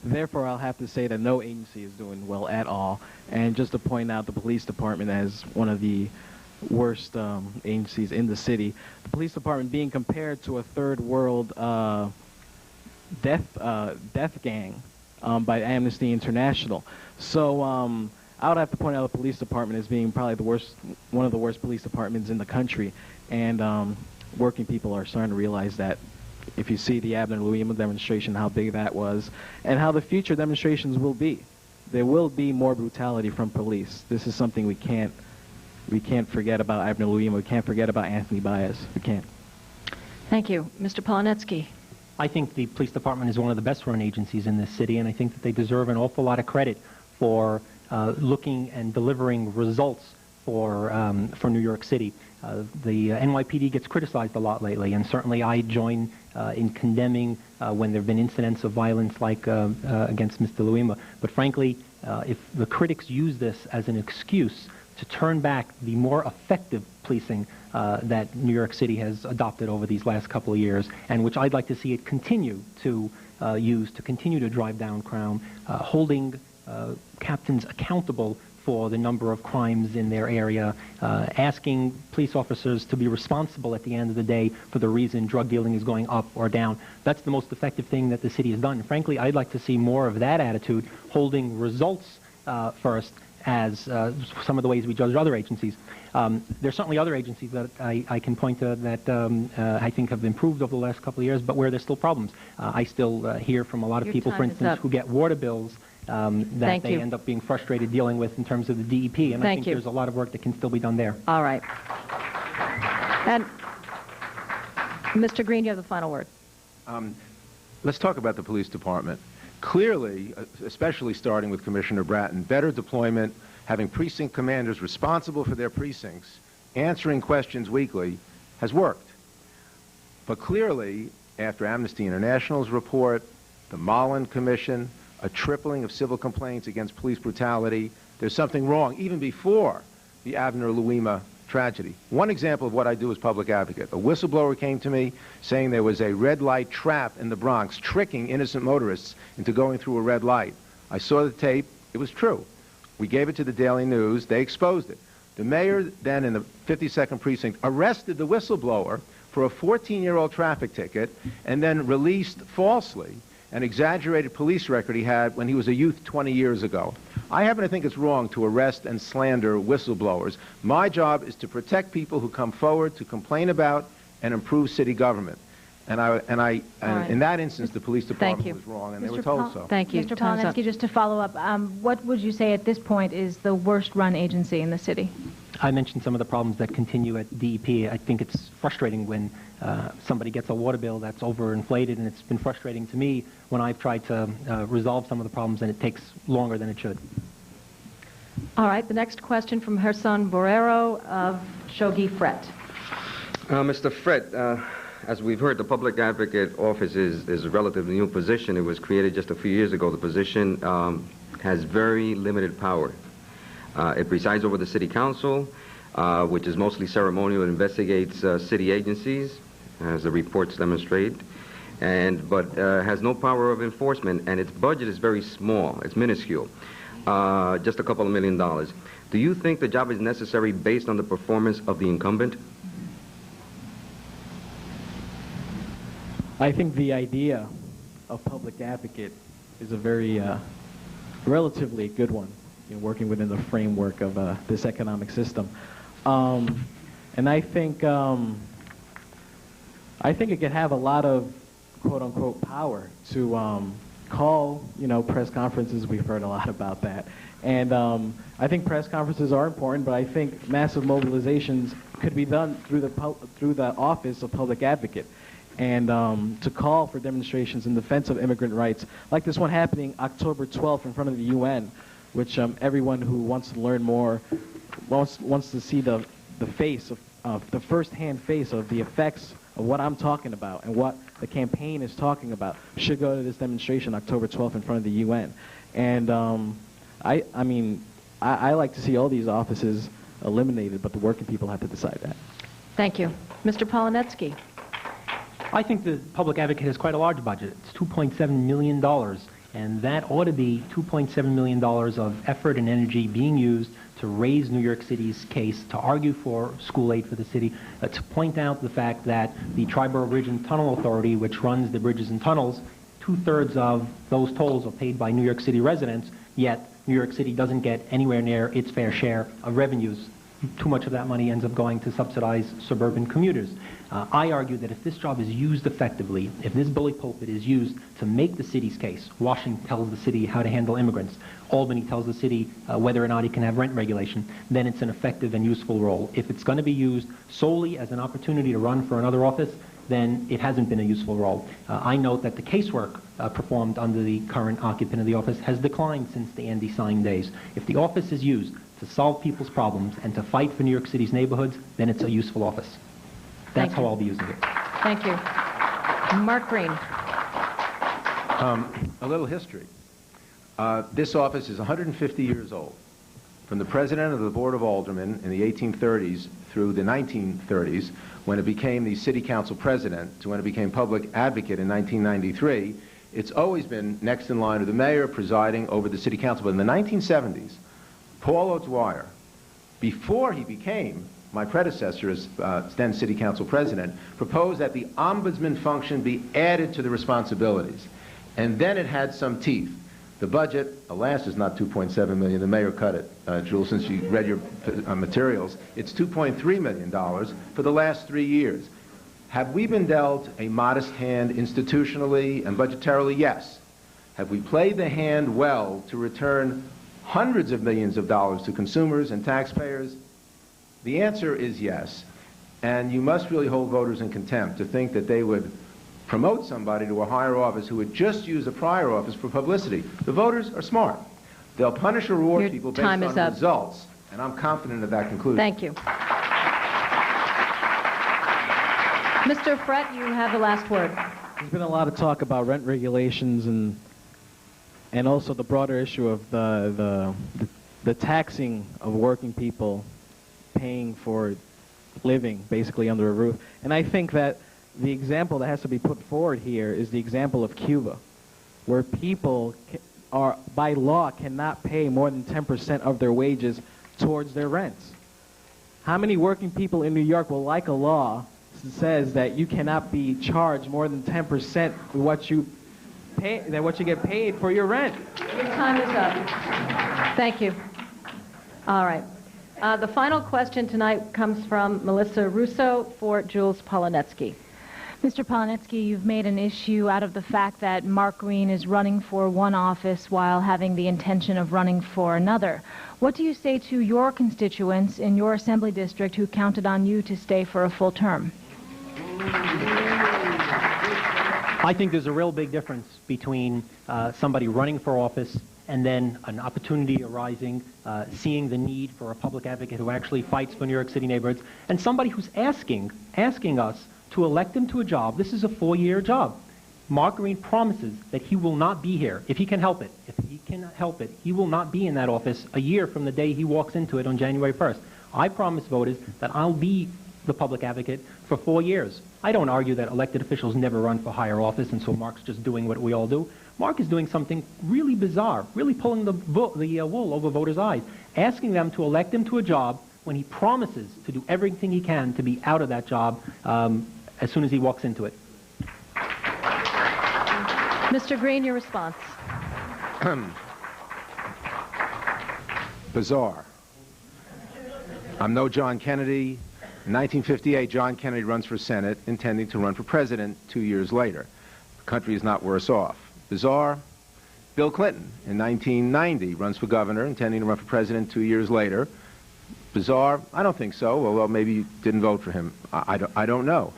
Therefore, I'll have to say that no agency is doing well at all. And just to point out the police department as one of the worst agencies in the city, the police department being compared to a third world death gang by Amnesty International. So I would have to point out the police department as being probably one of the worst police departments in the country, and working people are starting to realize that. If you see the Abner Louima demonstration, how big that was, and how the future demonstrations will be. there will be more brutality from police. This is something we can't forget about Abner Louima. We can't forget about Anthony Baez. We can't. Thank you. Mr. Polonetsky. I think the police department is one of the best-run agencies in this city, and I think that they deserve an awful lot of credit for looking and delivering results for New York City. The NYPD gets criticized a lot lately, and certainly I join in condemning when there have been incidents of violence like against Mr. Louima. But frankly, if the critics use this as an excuse to turn back the more effective policing that New York City has adopted over these last couple of years, and which I'd like to see it continue to use to continue to drive down crime, holding captains accountable for the number of crimes in their area, asking police officers to be responsible at the end of the day for the reason drug dealing is going up or down. That's the most effective thing that the city has done. Frankly, I'd like to see more of that attitude, holding results first, as some of the ways we judge other agencies. There's certainly other agencies that I can point to that I think have improved over the last couple of years, but where there's still problems. I still hear from a lot of people, for instance, who get water bills that they end up being frustrated dealing with in terms of the DEP, and I think there's a lot of work that can still be done there. All right. And Mr. Green, you have the final word. Let's talk about the police department. Clearly, especially starting with Commissioner Bratton, better deployment, having precinct commanders responsible for their precincts, answering questions weekly, has worked. But clearly, after Amnesty International's report, the Mullen Commission, a tripling of civil complaints against police brutality, there's something wrong, even before the Abner Louima tragedy. One example of what I do as public advocate. A whistleblower came to me saying there was a red light trap in the Bronx, tricking innocent motorists into going through a red light. I saw the tape. It was true. We gave it to the Daily News. They exposed it. The mayor then in the 52nd precinct arrested the whistleblower for a 14-year-old traffic ticket and then released falsely an exaggerated police record he had when he was a youth 20 years ago. I happen to think it's wrong to arrest and slander whistleblowers. My job is to protect people who come forward to complain about and improve city government. And in that instance, the police department was wrong, and they were told so. Thank you. Mr. Polonetsky, just to follow up, what would you say at this point is the worst-run agency in the city? I mentioned some of the problems that continue at DEP. I think it's frustrating when somebody gets a water bill that's overinflated, and it's been frustrating to me when I've tried to resolve some of the problems, and it takes longer than it should. All right, the next question from Gerson Borrero of Shogi Fret. Mr. Fret, as we've heard, the public advocate office is a relatively new position. It was created just a few years ago. The position has very limited power. It presides over the city council, which is mostly ceremonial and investigates city agencies, as the reports demonstrate, but has no power of enforcement, and its budget is very small. It's minuscule, just a couple of $1 million. Do you think the job is necessary based on the performance of the incumbent? I think the idea of public advocate is a very relatively good one, working within the framework of this economic system. And I think it can have a lot of quote-unquote power to call, press conferences. We've heard a lot about that. And I think press conferences are important, but I think massive mobilizations could be done through the Office of Public Advocate. And to call for demonstrations in defense of immigrant rights, like this one happening October 12th in front of the UN, which everyone who wants to learn more wants to see the face of the first-hand face of the effects of what I'm talking about and what the campaign is talking about should go to this demonstration October 12th in front of the UN. And I like to see all these offices eliminated, but the working people have to decide that. Thank you. Mr. Polonetsky. I think the public advocate has quite a large budget. It's $2.7 million, and that ought to be $2.7 million of effort and energy being used to raise New York City's case, to argue for school aid for the city, to point out the fact that the Triborough Bridge and Tunnel Authority, which runs the bridges and tunnels, 2/3 of those tolls are paid by New York City residents, yet New York City doesn't get anywhere near its fair share of revenues too much of that money ends up going to subsidize suburban commuters. I argue that if this job is used effectively, if this bully pulpit is used to make the city's case, Washington tells the city how to handle immigrants, Albany tells the city whether or not he can have rent regulation, then it's an effective and useful role. If it's going to be used solely as an opportunity to run for another office, then it hasn't been a useful role. I note that the casework performed under the current occupant of the office has declined since the Andy Sign days. If the office is used to solve people's problems and to fight for New York City's neighborhoods, then it's a useful office. That's how I'll be using it. Thank you. Mark Green. A little history. This office is 150 years old. From the president of the Board of Aldermen in the 1830s through the 1930s, when it became the city council president, to when it became public advocate in 1993, it's always been next in line with the mayor presiding over the city council. But in the 1970s, Paul O'Dwyer, before he became my predecessor as then city council president, proposed that the ombudsman function be added to the responsibilities. And then it had some teeth. The budget, alas, is not $2.7 million. The mayor cut it, Jules, since you read your materials. It's $2.3 million for the last 3 years. Have we been dealt a modest hand institutionally and budgetarily? Yes. Have we played the hand well to return hundreds of millions of dollars to consumers and taxpayers? The answer is yes. And you must really hold voters in contempt to think that they would promote somebody to a higher office who would just use a prior office for publicity. The voters are smart. They'll punish or reward people based on results, and I'm confident of that conclusion. Thank you. Mr. Frett, you have the last word. There's been a lot of talk about rent regulations and also the broader issue of the taxing of working people paying for living basically under a roof. And I think that the example that has to be put forward here is the example of Cuba, where people are, by law, cannot pay more than 10% of their wages towards their rents. How many working people in New York will like a law that says that you cannot be charged more than 10% of what you pay, than what you get paid for your rent? Your time is up. Thank you. All right. The final question tonight comes from Melissa Russo for Jules Polonetsky. Mr. Polonetsky, you've made an issue out of the fact that Mark Green is running for one office while having the intention of running for another. What do you say to your constituents in your assembly district who counted on you to stay for a full term? I think there's a real big difference between somebody running for office and then an opportunity arising, seeing the need for a public advocate who actually fights for New York City neighborhoods, and somebody who's asking us to elect him to a job. This is a 4-year job. Mark Green promises that he will not be here, if he can help it. If he can help it, he will not be in that office a year from the day he walks into it on January 1st. I promise voters that I'll be the public advocate for 4 years. I don't argue that elected officials never run for higher office, and so Mark's just doing what we all do. Mark is doing something really bizarre, really pulling the wool over voters' eyes, asking them to elect him to a job when he promises to do everything he can to be out of that job as soon as he walks into it. Mr. Green, your response. Bizarre. I'm no John Kennedy. In 1958, John Kennedy runs for Senate, intending to run for president 2 years later. The country is not worse off. Bizarre. Bill Clinton, in 1990, runs for governor, intending to run for president 2 years later. Bizarre? I don't think so, although maybe you didn't vote for him. I don't know.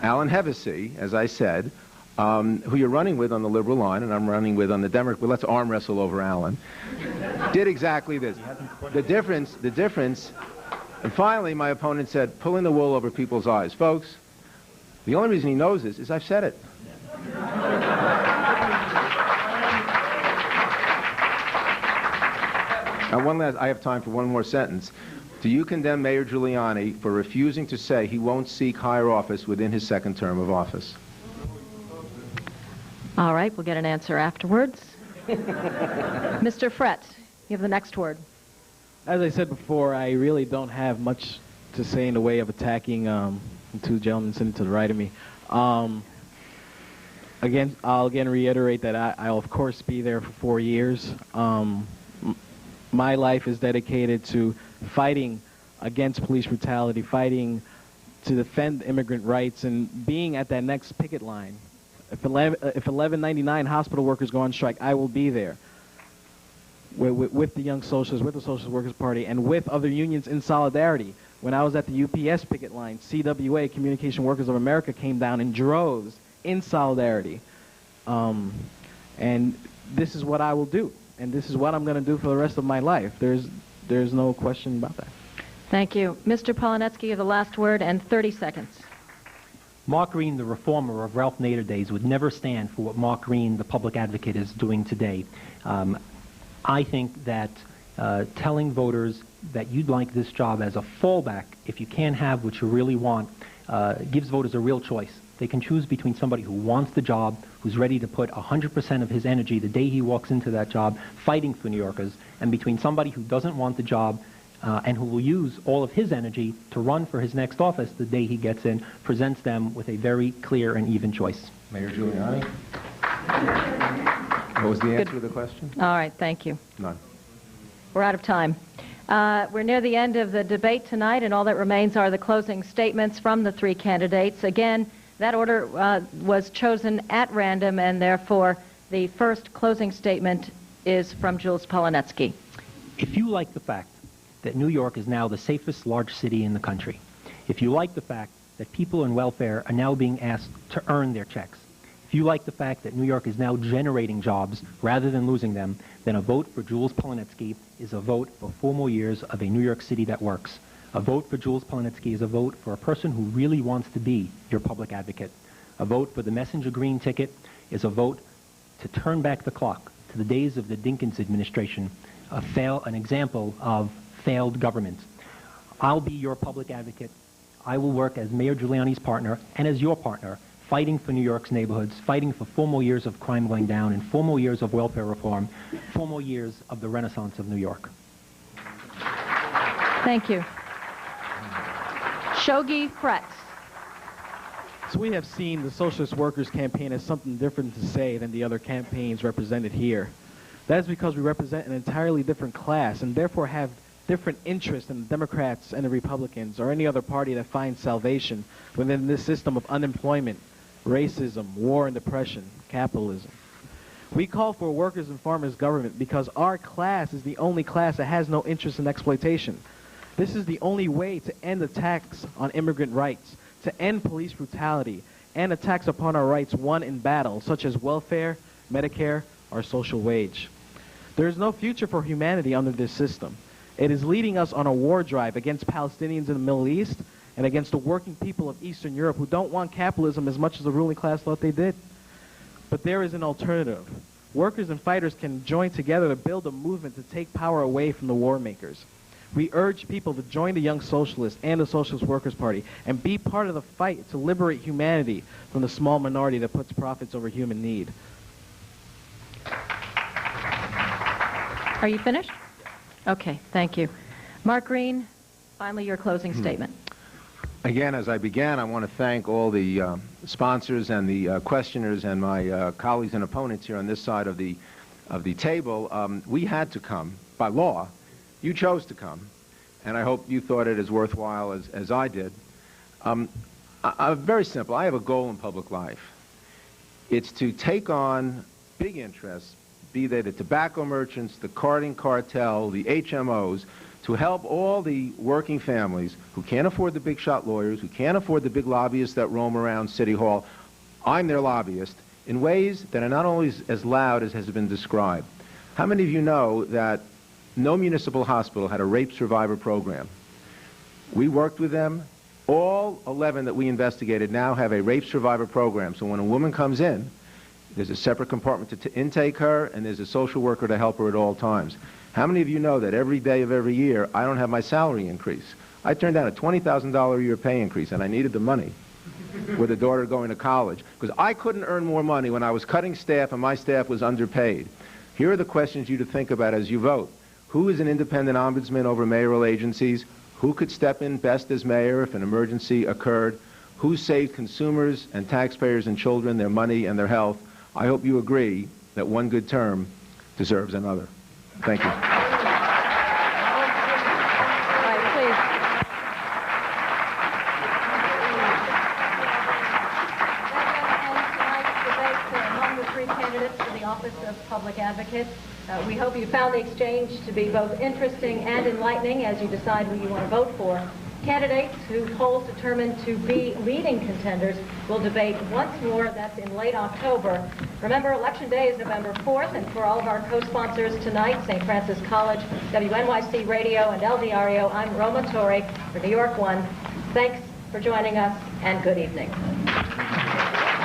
Alan Hevesy, as I said, who you're running with on the liberal line, and I'm running with on the Democrat, but let's arm wrestle over Alan, did exactly this. The difference, and finally my opponent said, pulling the wool over people's eyes. Folks, the only reason he knows this is I've said it. And I have time for one more sentence. Do you condemn Mayor Giuliani for refusing to say he won't seek higher office within his second term of office? All right, we'll get an answer afterwards. Mr. Frett, you have the next word. As I said before, I really don't have much to say in the way of attacking the two gentlemen sitting to the right of me. I'll again reiterate that I'll of course be there for 4 years. My life is dedicated to fighting against police brutality, fighting to defend immigrant rights, and being at that next picket line. If 1199 hospital workers go on strike, I will be there with the Young Socialists, with the Socialist Workers Party, and with other unions in solidarity. When I was at the UPS picket line, CWA, Communication Workers of America, came down in droves in solidarity. And this is what I will do, and this is what I'm going to do for the rest of my life. There's no question about that. Thank you. Mr. Polonetsky, you have the last word and 30 seconds. Mark Green, the reformer of Ralph Nader days, would never stand for what Mark Green, the public advocate, is doing today. I think that telling voters that you'd like this job as a fallback, if you can't have what you really want, gives voters a real choice. They can choose between somebody who wants the job, who's ready to put 100% of his energy the day he walks into that job fighting for New Yorkers, and between somebody who doesn't want the job and who will use all of his energy to run for his next office the day he gets in, presents them with a very clear and even choice. Mayor Giuliani? What was the answer to the question? All right, thank you. None. We're out of time. We're near the end of the debate tonight, and all that remains are the closing statements from the three candidates. Again, that order was chosen at random, and therefore the first closing statement is from Jules Polonetsky. If you like the fact that New York is now the safest large city in the country, if you like the fact that people in welfare are now being asked to earn their checks, if you like the fact that New York is now generating jobs rather than losing them, then a vote for Jules Polonetsky is a vote for 4 more years of a New York City that works. A vote for Jules Polonetsky is a vote for a person who really wants to be your public advocate. A vote for the Messenger Green ticket is a vote to turn back the clock to the days of the Dinkins administration, an example of failed government. I'll be your public advocate. I will work as Mayor Giuliani's partner and as your partner, fighting for New York's neighborhoods, fighting for 4 more years of crime going down and 4 more years of welfare reform, 4 more years of the renaissance of New York. Thank you. Shogi Fretz. So we have seen the Socialist Workers Campaign as something different to say than the other campaigns represented here. That is because we represent an entirely different class and therefore have different interests than the Democrats and the Republicans or any other party that finds salvation within this system of unemployment, racism, war and depression, capitalism. We call for a workers' and farmers' government because our class is the only class that has no interest in exploitation. This is the only way to end attacks on immigrant rights, to end police brutality, and attacks upon our rights won in battle, such as welfare, Medicare, or social wage. There is no future for humanity under this system. It is leading us on a war drive against Palestinians in the Middle East and against the working people of Eastern Europe who don't want capitalism as much as the ruling class thought they did. But there is an alternative. Workers and fighters can join together to build a movement to take power away from the war makers. We urge people to join the Young Socialists and the Socialist Workers' Party and be part of the fight to liberate humanity from the small minority that puts profits over human need. Are you finished? Okay, thank you. Mark Green, finally your closing statement. Again, as I began, I want to thank all the sponsors and the questioners and my colleagues and opponents here on this side of the table. We had to come by law. You chose to come, and I hope you thought it as worthwhile as I did. Very simple. I have a goal in public life. It's to take on big interests, be they the tobacco merchants, the carding cartel, the HMOs, to help all the working families who can't afford the big shot lawyers, who can't afford the big lobbyists that roam around City Hall. I'm their lobbyist in ways that are not always as loud as has been described. How many of you know that no municipal hospital had a rape survivor program? We worked with them. All 11 that we investigated now have a rape survivor program. So when a woman comes in, there's a separate compartment to intake her, and there's a social worker to help her at all times. How many of you know that every day of every year, I don't have my salary increase? I turned down a $20,000 a year pay increase, and I needed the money with a daughter going to college, because I couldn't earn more money when I was cutting staff and my staff was underpaid. Here are the questions you to think about as you vote. Who is an independent ombudsman over mayoral agencies? Who could step in best as mayor if an emergency occurred? Who saved consumers and taxpayers and children their money and their health? I hope you agree that one good term deserves another. Thank you. All right, please. candidates for the office of Public Advocate. We hope you found the exchange to be both interesting and enlightening as you decide who you want to vote for. Candidates whose polls determined to be leading contenders will debate once more. That's in late October. Remember, Election Day is November 4th, and for all of our co-sponsors tonight, St. Francis College, WNYC Radio, and El Diario, I'm Roma Torre for New York One. Thanks for joining us, and good evening.